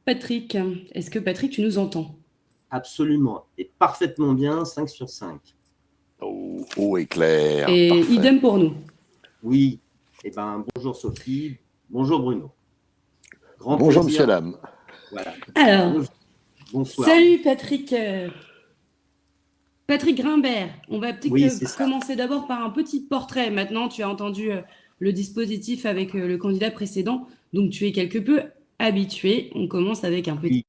Patrick. Est-ce que Patrick, tu nous entends? Absolument. Et parfaitement bien, 5 sur 5. Oh, éclair. Et Parfait. idem pour nous. Oui. Eh ben, bonjour Sophie. Bonjour Bruno. Bonjour, monsieur Lam. Voilà. Alors, bonsoir. Salut Patrick. Patrick Grimbert. On va peut-être commencer d'abord par un petit portrait. Maintenant, tu as entendu le dispositif avec le candidat précédent, donc tu es quelque peu habitué. On commence avec un petit... Oui.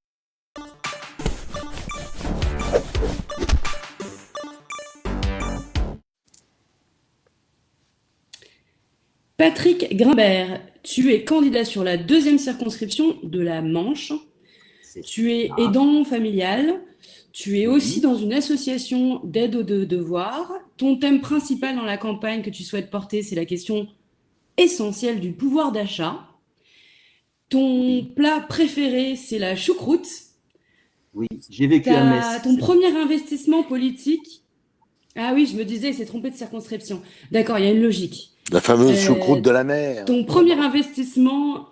Patrick Grimbert, tu es candidat sur la 2e circonscription de la Manche. Tu es aidant familial. Tu es aussi dans une association d'aide aux devoirs. Ton thème principal dans la campagne que tu souhaites porter, c'est la question essentielle du pouvoir d'achat. Ton plat préféré, c'est la choucroute. Oui, j'ai vécu à Metz. Ton premier investissement politique... Ah oui, je me disais, c'est trompé de circonscription. D'accord, il y a une logique. La fameuse choucroute de la mer. Ton premier investissement...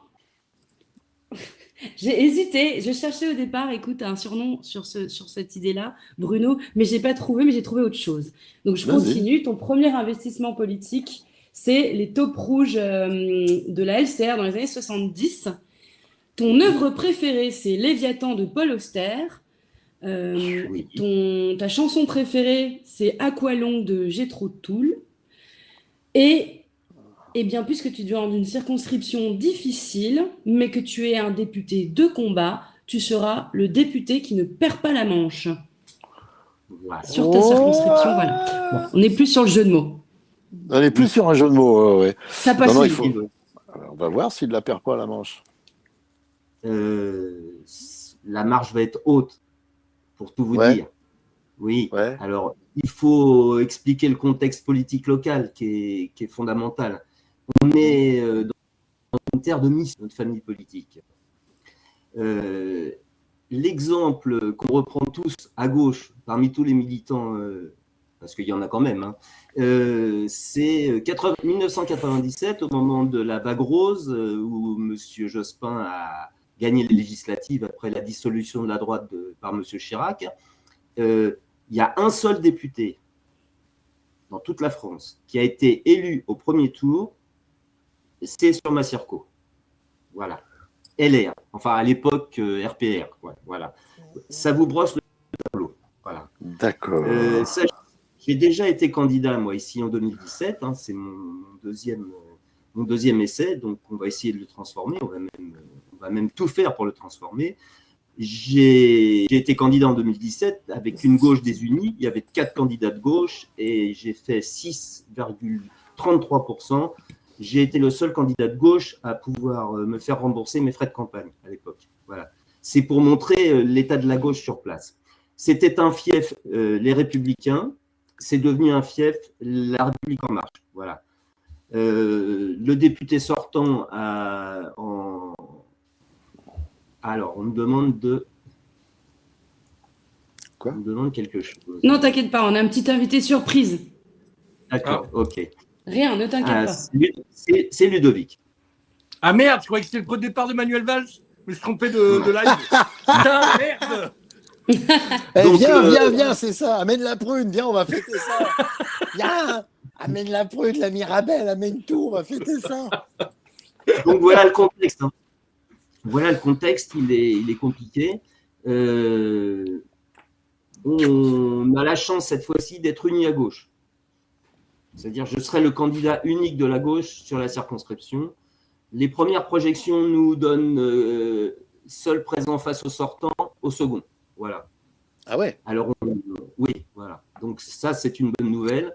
J'ai hésité, je cherchais au départ, écoute, un surnom sur cette idée-là, Bruno, mais j'ai pas trouvé, mais j'ai trouvé autre chose. Donc je continue. Ton premier investissement politique, c'est les taupes rouges de la LCR dans les années 70. Ton œuvre préférée, c'est Léviathan de Paul Auster. Ta chanson préférée, c'est Aqualung de Jethro Tull. Et bien, puisque tu es dans une circonscription difficile, mais que tu es un député de combat, tu seras le député qui ne perd pas la Manche. Voilà. Sur ta circonscription, voilà. Bon, on n'est plus sur le jeu de mots. On n'est plus sur un jeu de mots, ouais. Ça passe. Non, on va voir s'il ne la perd pas la Manche. La marche va être haute, pour tout vous dire. Oui. Ouais. Alors, il faut expliquer le contexte politique local qui est fondamental. On est dans une terre de mission, notre famille politique. L'exemple qu'on reprend tous à gauche, parmi tous les militants, parce qu'il y en a quand même, c'est 1997, au moment de la vague rose, où M. Jospin a gagné les législatives après la dissolution de la droite par M. Chirac. Il y a un seul député dans toute la France qui a été élu au premier tour, c'est sur Massirco. Voilà. LR. Enfin, à l'époque, RPR. Quoi. Voilà. Ça vous brosse le tableau. Voilà. D'accord. J'ai déjà été candidat, moi, ici en 2017. C'est mon deuxième essai. Donc, on va essayer de le transformer. On va même tout faire pour le transformer. J'ai été candidat en 2017 avec une gauche désunie. Il y avait 4 candidats de gauche et j'ai fait 6,33%. J'ai été le seul candidat de gauche à pouvoir me faire rembourser mes frais de campagne à l'époque. Voilà. C'est pour montrer l'état de la gauche sur place. C'était un fief, les Républicains. C'est devenu un fief, la République en marche. Voilà. Le député sortant Alors, on me demande de... Quoi ? On me demande quelque chose. Non, t'inquiète pas, on a un petit invité surprise. D'accord, ok. Rien, ne t'inquiète pas. C'est Ludovic. Ah merde, je croyais que c'était le point de départ de Manuel Valls. Je me suis trompé de live. Putain, merde. Viens, c'est ça. Amène la prune, viens, on va fêter ça. Viens, amène la prune, la Mirabelle, amène tout, on va fêter ça. Donc voilà le contexte. Voilà le contexte, il est compliqué. On a la chance cette fois-ci d'être unis à gauche. C'est-à-dire, je serai le candidat unique de la gauche sur la circonscription. Les premières projections nous donnent seul présent face au sortant, au second. Voilà. Ah ouais. Alors, oui, voilà. Donc ça, c'est une bonne nouvelle.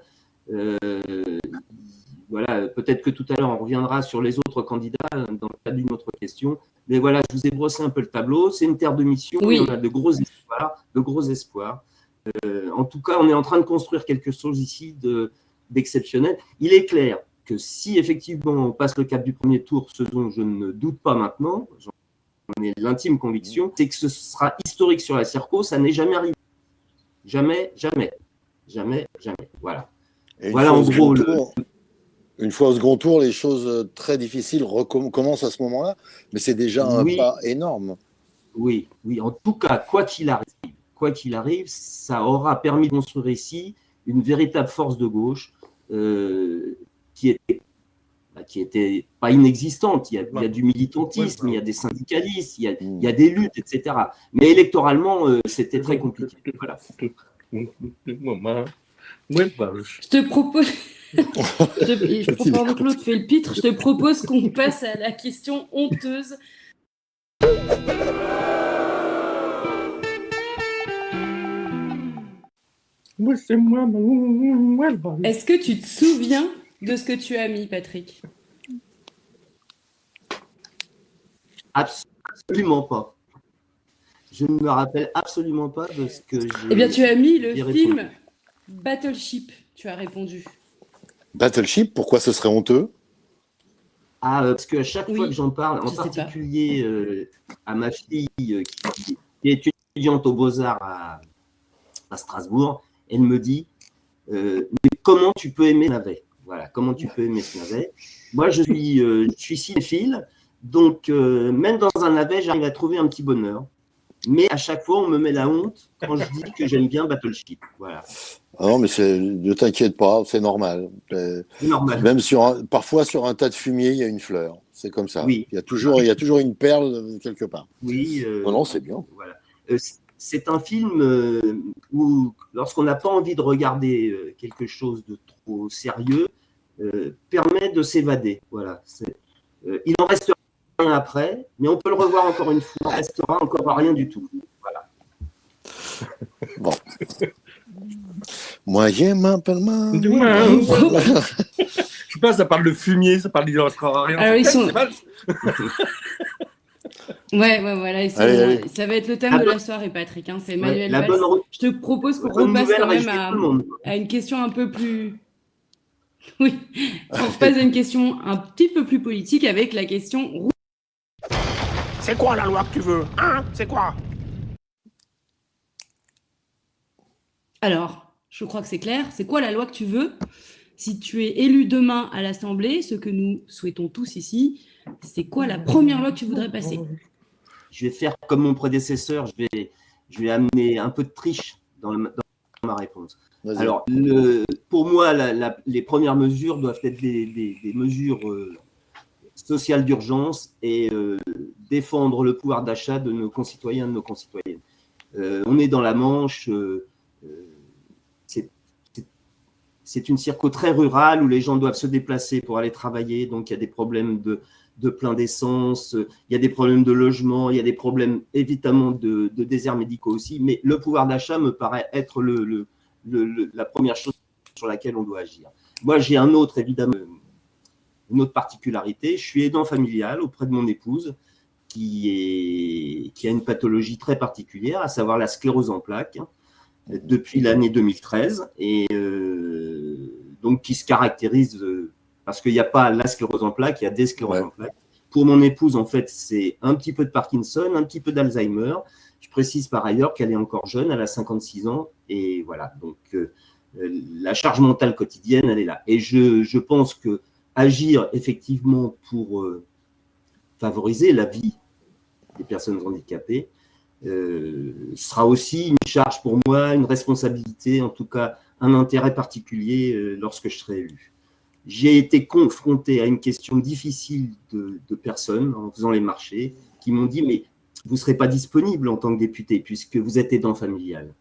Voilà, peut-être que tout à l'heure, on reviendra sur les autres candidats dans le cadre d'une autre question. Mais voilà, je vous ai brossé un peu le tableau. C'est une terre de mission. Oui. On a de gros espoirs. En tout cas, on est en train de construire quelque chose ici d'exceptionnel. Il est clair que si effectivement on passe le cap du premier tour, ce dont je ne doute pas maintenant, j'en ai l'intime conviction, c'est que ce sera historique sur la Circo, ça n'est jamais arrivé. Jamais. Voilà. Voilà en gros Une fois au second tour, les choses très difficiles recommencent à ce moment-là, mais c'est déjà un pas énorme. Oui, oui, en tout cas, quoi qu'il arrive, ça aura permis de construire ici une véritable force de gauche qui était qui était pas inexistante. Il y a du militantisme, il y a des syndicalistes, il y a des luttes, etc. Mais électoralement, c'était très compliqué. Voilà. Je te propose, pendant que l'autre fait le pitre, je te propose qu'on passe à la question honteuse. Est-ce que tu te souviens de ce que tu as mis, Patrick? Absolument pas. Je ne me rappelle absolument pas de ce que j'ai. Eh bien, tu as mis le film Battleship, tu as répondu. Battleship, pourquoi ce serait honteux? Ah, parce qu'à chaque fois que j'en parle, en je sais particulier à ma fille qui est étudiante aux Beaux-Arts à Strasbourg, elle me dit mais comment tu peux aimer Navet? Voilà, comment tu peux aimer ce navet? Moi, je suis cinéphile, donc même dans un navet, j'arrive à trouver un petit bonheur. Mais à chaque fois, on me met la honte quand je dis que j'aime bien Battleship. Voilà. Ah non, mais ne t'inquiète pas, c'est normal. C'est normal. Même parfois, sur un tas de fumier, il y a une fleur. C'est comme ça. Oui. Il y a toujours une perle quelque part. Oui. Non, c'est bien. Voilà. C'est un film où, lorsqu'on n'a pas envie de regarder quelque chose de trop sérieux, permet de s'évader. Voilà. Il en reste rien après, mais on peut le revoir encore une fois. Il ne restera encore rien du tout. Voilà. Bon. Moi, je m'appelle Je sais pas, ça parle de fumier, ça parle d'il en restera rien. Alors, ils sont... Ouais, voilà. Allez. Ça va être le thème de la soirée, Patrick. Hein, c'est Manuel Valls. Je te propose qu'on repasse quand même à une question un peu plus... Oui, on repasse à une question un petit peu plus politique avec la question... C'est quoi la loi que tu veux? Hein? C'est quoi? Alors, je crois que c'est clair. C'est quoi la loi que tu veux? Si tu es élu demain à l'Assemblée, ce que nous souhaitons tous ici, c'est quoi la première loi que tu voudrais passer? Je vais faire comme mon prédécesseur, je vais amener un peu de triche dans ma réponse. Alors, pour moi, les premières mesures doivent être des mesures sociales d'urgence et défendre le pouvoir d'achat de nos concitoyens et de nos concitoyennes. On est dans la Manche, c'est une circo très rurale où les gens doivent se déplacer pour aller travailler, donc il y a des problèmes de plein d'essence, il y a des problèmes de logement, il y a des problèmes évidemment de déserts médicaux aussi, mais le pouvoir d'achat me paraît être la première chose sur laquelle on doit agir. Moi, j'ai évidemment, une autre particularité, je suis aidant familial auprès de mon épouse qui a une pathologie très particulière, à savoir la sclérose en plaques, depuis l'année 2013, et donc qui se caractérise parce qu'il n'y a pas la sclérose en plaques, il y a des scléroses en plaques. Pour mon épouse, en fait, c'est un petit peu de Parkinson, un petit peu d'Alzheimer. Je précise par ailleurs qu'elle est encore jeune, elle a 56 ans, et voilà, donc la charge mentale quotidienne, elle est là. Et je pense que agir effectivement pour favoriser la vie des personnes handicapées sera aussi une charge pour moi, une responsabilité, en tout cas un intérêt particulier lorsque je serai élu. J'ai été confronté à une question difficile de personnes en faisant les marchés qui m'ont dit « mais vous ne serez pas disponible en tant que député puisque vous êtes aidant familial ».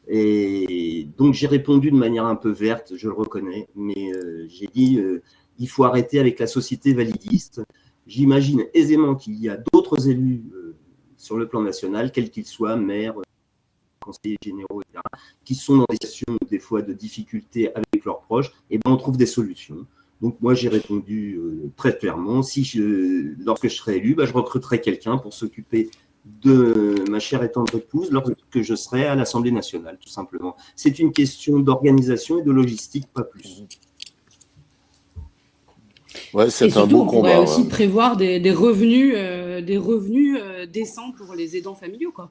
Et donc j'ai répondu de manière un peu verte, je le reconnais, mais j'ai dit il faut arrêter avec la société validiste. J'imagine aisément qu'il y a d'autres élus sur le plan national, quels qu'ils soient, maires, conseillers généraux, etc., qui sont dans des situations des fois de difficultés avec leurs proches, et ben on trouve des solutions. Donc moi j'ai répondu très clairement, lorsque je serai élu, ben, je recruterai quelqu'un pour s'occuper de ma chère et tendre épouse lorsque je serai à l'Assemblée nationale, tout simplement. C'est une question d'organisation et de logistique, pas plus. Ouais, c'est un beau combat. On pourrait aussi prévoir des revenus décents pour les aidants familiaux, quoi.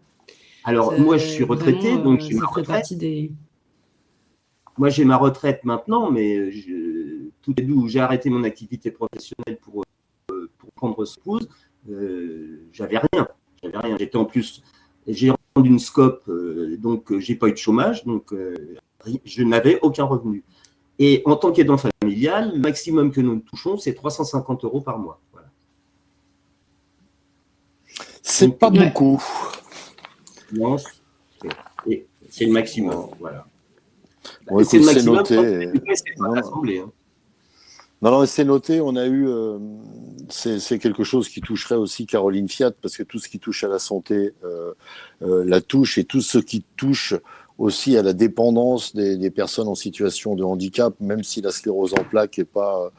Alors, moi, je suis retraité, donc j'ai ma retraite. Moi, j'ai ma retraite maintenant, mais tout début où j'ai arrêté mon activité professionnelle pour prendre ce pause, j'avais rien. j'avais rien. J'étais en plus gérant d'une SCOP, donc j'ai pas eu de chômage, donc je n'avais aucun revenu. Et en tant qu'aidant familial, le maximum que nous touchons, c'est 350 € par mois. Voilà. C'est Donc, pas beaucoup. Non, c'est le maximum. Voilà. Bon, c'est écoute, le c'est maximum. noté. C'est pas l'Assemblée. Hein. Non, c'est noté. On a eu, c'est quelque chose qui toucherait aussi Caroline Fiat, parce que tout ce qui touche à la santé la touche, et tout ce qui touche aussi à la dépendance des personnes en situation de handicap, même si la sclérose en plaques est pas,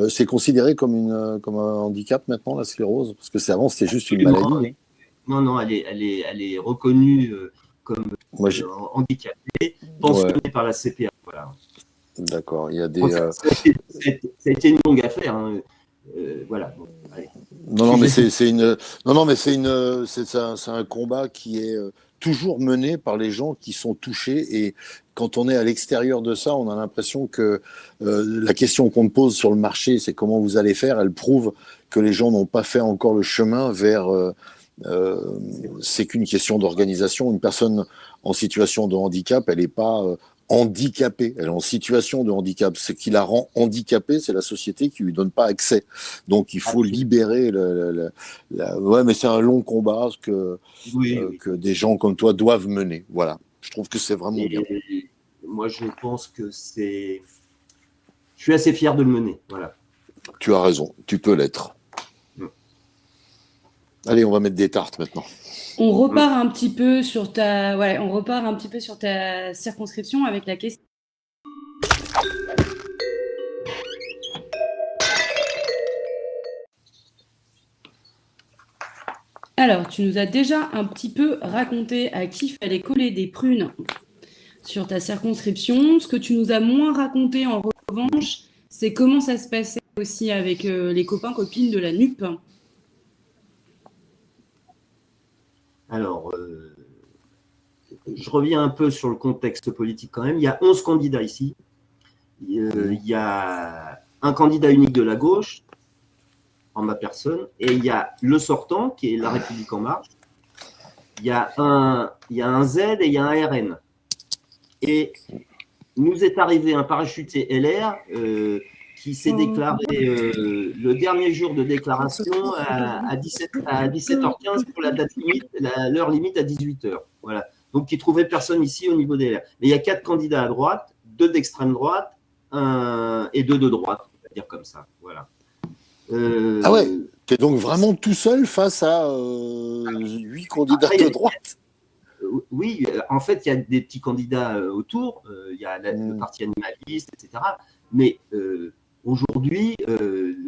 c'est considéré comme un handicap maintenant, la sclérose, parce que avant c'était juste une maladie. Hein. Non, elle est reconnue comme handicapée, pensionnée par la CPA. Voilà. D'accord, il y a des. Ça a été une longue affaire. Hein. Voilà. Bon, non, mais c'est un combat qui est toujours mené par les gens qui sont touchés, et quand on est à l'extérieur de ça, on a l'impression que la question qu'on te pose sur le marché, c'est comment vous allez faire, elle prouve que les gens n'ont pas fait encore le chemin vers c'est qu'une question d'organisation. Une personne en situation de handicap, elle n'est pas handicapée, elle est en situation de handicap. Ce qui la rend handicapée, c'est la société qui lui donne pas accès. Donc il faut libérer ouais, mais c'est un long combat que des gens comme toi doivent mener. Voilà, je trouve que c'est vraiment bien. Moi, je pense que je suis assez fier de le mener. Voilà. Tu as raison, tu peux l'être. Allez, on va mettre des tartes maintenant. On repart un petit peu sur ta circonscription avec la question. Alors, tu nous as déjà un petit peu raconté à qui fallait coller des prunes sur ta circonscription. Ce que tu nous as moins raconté en revanche, c'est comment ça se passait aussi avec les copains-copines de la NUP. Alors, je reviens un peu sur le contexte politique quand même. Il y a 11 candidats ici. Il y a un candidat unique de la gauche, en ma personne, et il y a le sortant, qui est La République En Marche. Il y a un Z et il y a un RN. Et nous est arrivé un parachuté LR qui s'est déclaré le dernier jour de déclaration à 17h15 pour la date limite, l'heure limite à 18h. Voilà. Donc, il ne trouvait personne ici au niveau des LR. Mais il y a 4 candidats à droite, 2 d'extrême droite et 2 de droite, on va dire comme ça. Voilà. Ah ouais, tu es donc vraiment tout seul face à 8 candidats de droite. Oui, en fait, il y a des petits candidats autour, il y a le parti animaliste, etc. Mais aujourd'hui,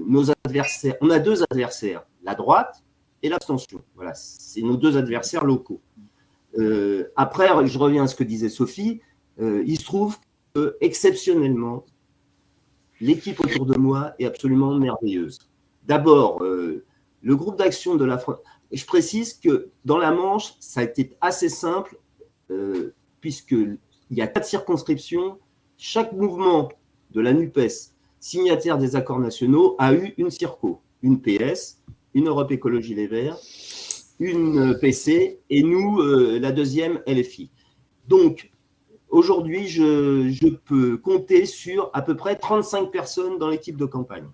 nos adversaires, on a 2 adversaires, la droite et l'abstention. Voilà, c'est nos 2 adversaires locaux. Après, je reviens à ce que disait Sophie, il se trouve que, exceptionnellement, l'équipe autour de moi est absolument merveilleuse. D'abord, le groupe d'action de la France. Je précise que dans la Manche, ça a été assez simple, puisqu'il y a 4 circonscriptions. Chaque mouvement de la NUPES, signataire des accords nationaux, a eu une circo, une PS, une Europe Écologie Les Verts, une PC, et nous, la deuxième, LFI. Donc, aujourd'hui, je peux compter sur à peu près 35 personnes dans l'équipe de campagne.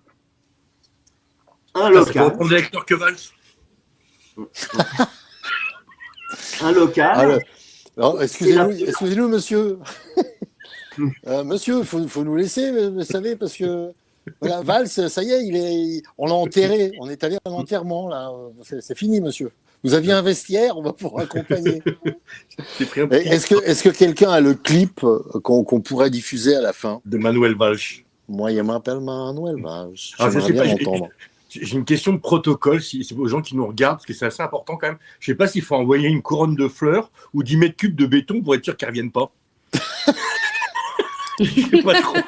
Un local. Ça fait autant d'électeurs que Valls. Un local. Alors, excusez-nous, monsieur. Monsieur, il faut nous laisser, vous savez, parce que voilà, Valls, ça y est, on l'a enterré. On est allé à l'enterrement, là. C'est fini, monsieur. Vous aviez un vestiaire, on va pouvoir accompagner. Est-ce que quelqu'un a le clip qu'on pourrait diffuser à la fin de Manuel Valls? Moi, il m'appelle Manuel Valls. J'aimerais bien l'entendre. J'ai une question de protocole, si c'est aux gens qui nous regardent, parce que c'est assez important quand même. Je ne sais pas s'il faut envoyer une couronne de fleurs ou 10 mètres cubes de béton pour être sûr qu'ils ne reviennent pas. Je ne sais pas trop.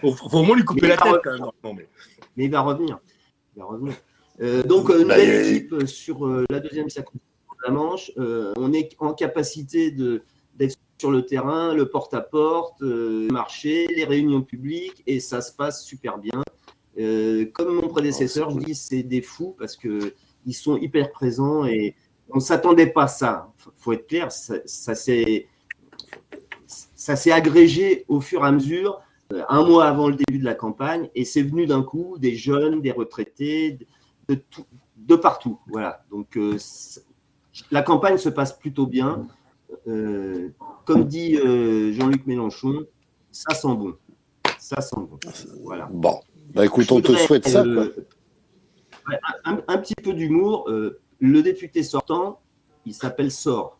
Il faut au moins lui couper la tête quand même. Mais il va revenir. Donc, une belle équipe sur la deuxième circonscription de la Manche. On est en capacité d'être sur le terrain, le porte-à-porte, le marché, les réunions publiques, et ça se passe super bien. Comme mon prédécesseur, je dis c'est des fous parce qu'ils sont hyper présents et on ne s'attendait pas à ça. Il faut être clair, ça s'est agrégé au fur et à mesure, un mois avant le début de la campagne, et c'est venu d'un coup des jeunes, des retraités, de partout. Voilà. Donc, la campagne se passe plutôt bien. Comme dit Jean-Luc Mélenchon, ça sent bon. Ça sent bon. Voilà. Bon, bah écoute, on te souhaite ça. Quoi. Un petit peu d'humour. Le député sortant, il s'appelle Sor.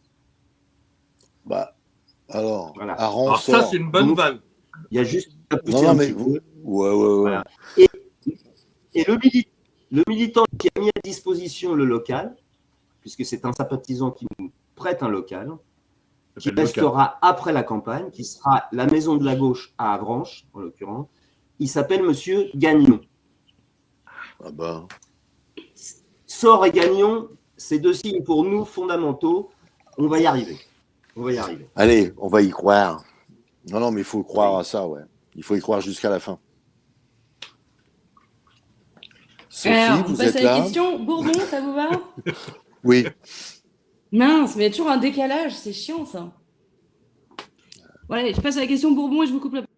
Bah, alors, voilà. Alors ça, c'est une bonne vanne. Il y a juste à pousser non, un mais petit peu. Ouais. Voilà. Et le militant qui a mis à disposition le local, puisque c'est un sympathisant qui nous prête un local, qui restera après la campagne, qui sera la maison de la gauche à Avranches, en l'occurrence. Il s'appelle Monsieur Gagnon. Ah ben. Sort et Gagnon, c'est deux signes pour nous fondamentaux. On va y arriver. On va y arriver. Allez, on va y croire. Non, mais il faut croire à ça, ouais. Il faut y croire jusqu'à la fin. Sophie, Alors, on vous passe êtes à là la question. Bourbon, ça vous va? Oui. Mince, mais il y a toujours un décalage, c'est chiant ça. Voilà, je passe à la question Bourbon et je vous coupe la parole.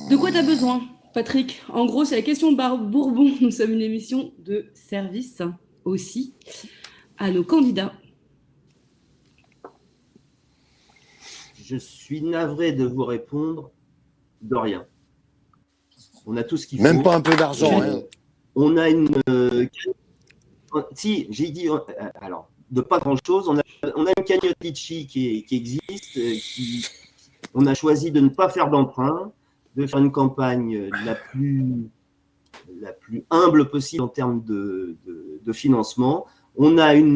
De quoi tu as besoin, Patrick? En gros, c'est la question Bourbon. Nous sommes une émission de service aussi à nos candidats. Je suis navré de vous répondre de rien. On a tout ce qu'il faut. Même pas un peu d'argent, rien. On a une. Si, j'ai dit. Alors, de pas grand-chose. On a une cagnotte Litchi qui existe. On a choisi de ne pas faire d'emprunt, de faire une campagne la plus humble possible en termes de financement. On a une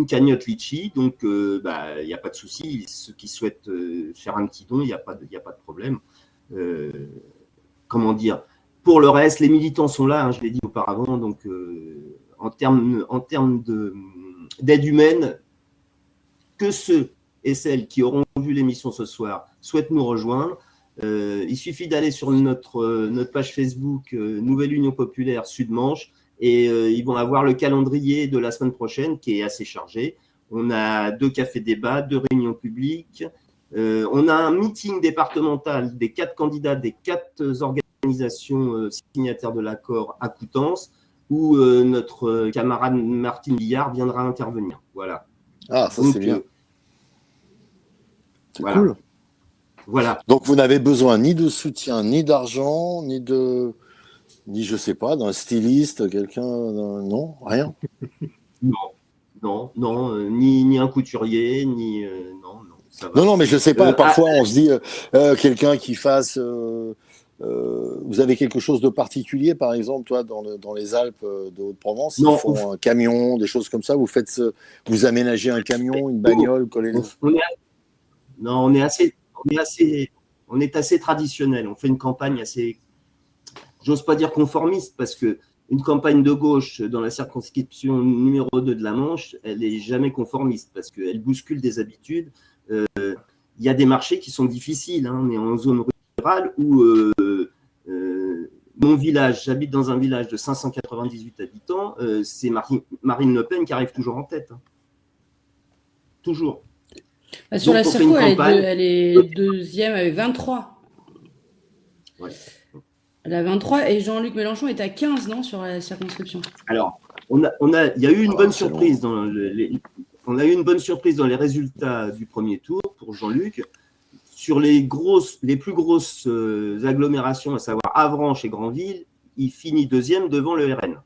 cagnotte Litchi, donc il n'y a pas de souci. Ceux qui souhaitent faire un petit don, il n'y a pas de problème. Comment dire? Pour le reste, les militants sont là, hein, je l'ai dit auparavant, donc en termes d'aide humaine, que ceux et celles qui auront vu l'émission ce soir souhaitent nous rejoindre. Il suffit d'aller sur notre page Facebook Nouvelle Union Populaire Sud-Manche et ils vont avoir le calendrier de la semaine prochaine qui est assez chargé. On a 2 cafés-débats, 2 réunions publiques. On a un meeting départemental des 4 candidats des 4 organisations signataires de l'accord à Coutances où notre camarade Martine Billard viendra intervenir. Voilà. Ah, ça c'est bien. C'est voilà. cool. Voilà. Donc vous n'avez besoin ni de soutien, ni d'argent, ni je sais pas, d'un styliste, quelqu'un, non, rien. Non, ni un couturier, ni non. Ça va. Non, mais je sais pas. Parfois, on se dit quelqu'un qui fasse. Vous avez quelque chose de particulier, par exemple, toi, dans les Alpes de Haute-Provence, ils font un camion, des choses comme ça. Vous aménagez un camion, une bagnole, on est assez traditionnel. On fait une campagne assez, j'ose pas dire conformiste, parce que une campagne de gauche dans la circonscription numéro 2 de la Manche, elle n'est jamais conformiste, parce qu'elle bouscule des habitudes. Il y a des marchés qui sont difficiles. On est en zone rurale où mon village, j'habite dans un village de 598 habitants, c'est Marine Le Pen qui arrive toujours en tête. Toujours. Sur la circo, elle est deuxième avec 23. Ouais. Elle a 23 et Jean-Luc Mélenchon est à 15, non, sur la circonscription. Alors, il y a eu une bonne surprise dans on a eu une bonne surprise dans les résultats du premier tour pour Jean-Luc. Sur les plus grosses agglomérations, à savoir Avranches et Granville, il finit deuxième devant le RN.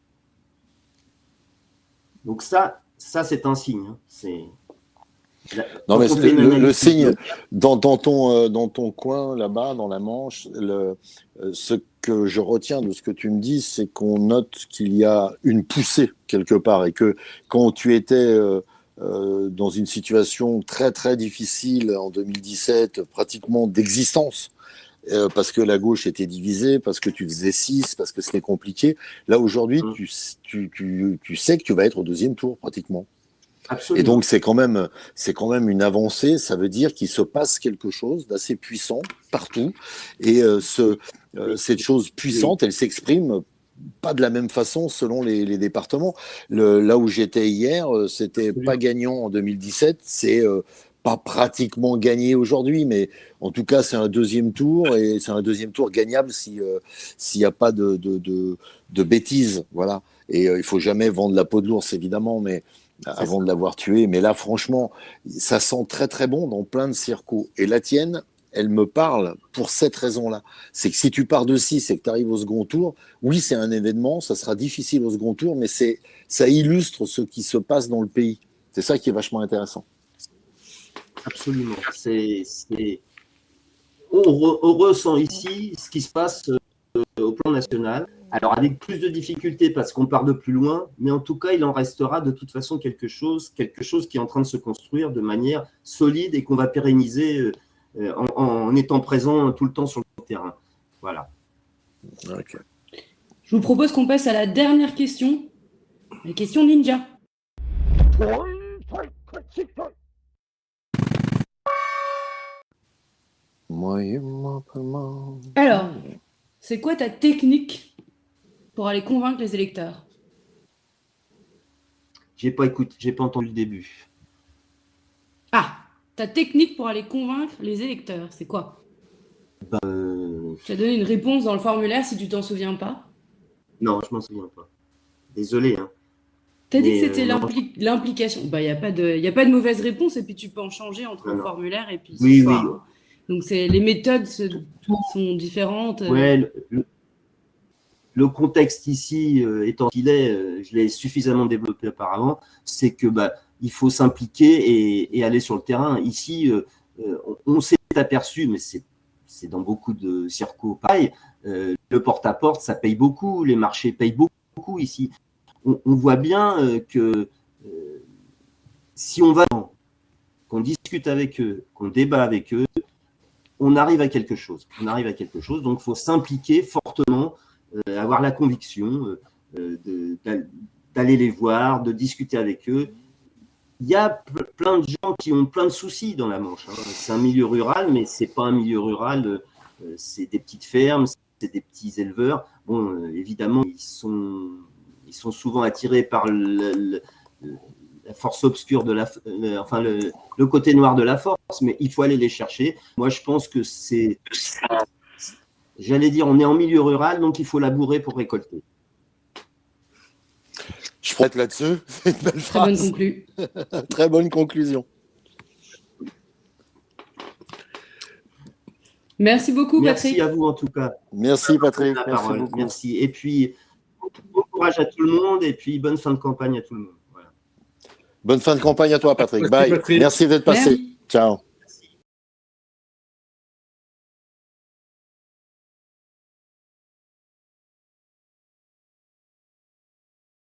Donc ça c'est un signe. Non, mais le signe, dans ton coin, là-bas, dans la Manche, ce que je retiens de ce que tu me dis, c'est qu'on note qu'il y a une poussée quelque part et que quand tu étais dans une situation très, très difficile en 2017, pratiquement d'existence, parce que la gauche était divisée, parce que tu faisais 6, parce que c'était compliqué, là, aujourd'hui, tu sais que tu vas être au deuxième tour, pratiquement. Absolument. Et donc, c'est quand même une avancée. Ça veut dire qu'il se passe quelque chose d'assez puissant partout. Et cette chose puissante, elle s'exprime pas de la même façon selon les départements. Là où j'étais hier, c'était pas gagnant en 2017. C'est pas pratiquement gagné aujourd'hui, mais en tout cas, c'est un deuxième tour et c'est un deuxième tour gagnable s'il n'y a pas de bêtises. Voilà. Et il faut jamais vendre la peau de l'ours, évidemment, mais avant de l'avoir tué. Mais là, franchement, ça sent très, très bon dans plein de circos. Et la tienne, elle me parle pour cette raison-là. C'est que si tu pars de 6 et que tu arrives au second tour, oui, c'est un événement, ça sera difficile au second tour, mais ça illustre ce qui se passe dans le pays. C'est ça qui est vachement intéressant. Absolument. On ressent ici ce qui se passe au plan national. Alors avec plus de difficultés parce qu'on part de plus loin, mais en tout cas, il en restera de toute façon quelque chose qui est en train de se construire de manière solide et qu'on va pérenniser en étant présent tout le temps sur le terrain. Voilà. Okay. Je vous propose qu'on passe à la dernière question, la question ninja. Alors, c'est quoi ta technique pour aller convaincre les électeurs? J'ai pas entendu le début. Ah, ta technique pour aller convaincre les électeurs, c'est quoi? Tu as donné une réponse dans le formulaire si tu t'en souviens pas. Non, je m'en souviens pas. Désolé. Hein. Tu as dit que c'était l'implication. Il n'y a pas de mauvaise réponse et puis tu peux en changer entre le formulaire et puis ce soir. Oui. Donc les méthodes sont différentes. Ouais, le contexte ici étant qu'il est, je l'ai suffisamment développé auparavant, c'est que il faut s'impliquer et aller sur le terrain. Ici, on s'est aperçu, mais c'est dans beaucoup de circos pareil, le porte-à-porte, ça paye beaucoup, les marchés payent beaucoup ici. On voit bien que si on va, qu'on discute avec eux, qu'on débat avec eux, on arrive à quelque chose. Donc, il faut s'impliquer fortement, avoir la conviction d'aller les voir, de discuter avec eux. Il y a plein de gens qui ont plein de soucis dans la Manche. Hein. C'est un milieu rural, mais ce n'est pas un milieu rural. C'est des petites fermes, c'est des petits éleveurs. Bon, évidemment, ils sont souvent attirés par la force obscure de le côté noir de la force, mais il faut aller les chercher. Moi, je pense que j'allais dire, on est en milieu rural, donc il faut labourer pour récolter. Je prête là-dessus. C'est une belle phrase. Très bonne conclusion. Merci beaucoup, Patrick. Merci à vous, en tout cas. Merci, Patrick. Merci. Et puis, bon courage à tout le monde et puis bonne fin de campagne à tout le monde. Voilà. Bonne fin de campagne à toi, Patrick. Bye. Patrick. Merci d'être passé. Ciao.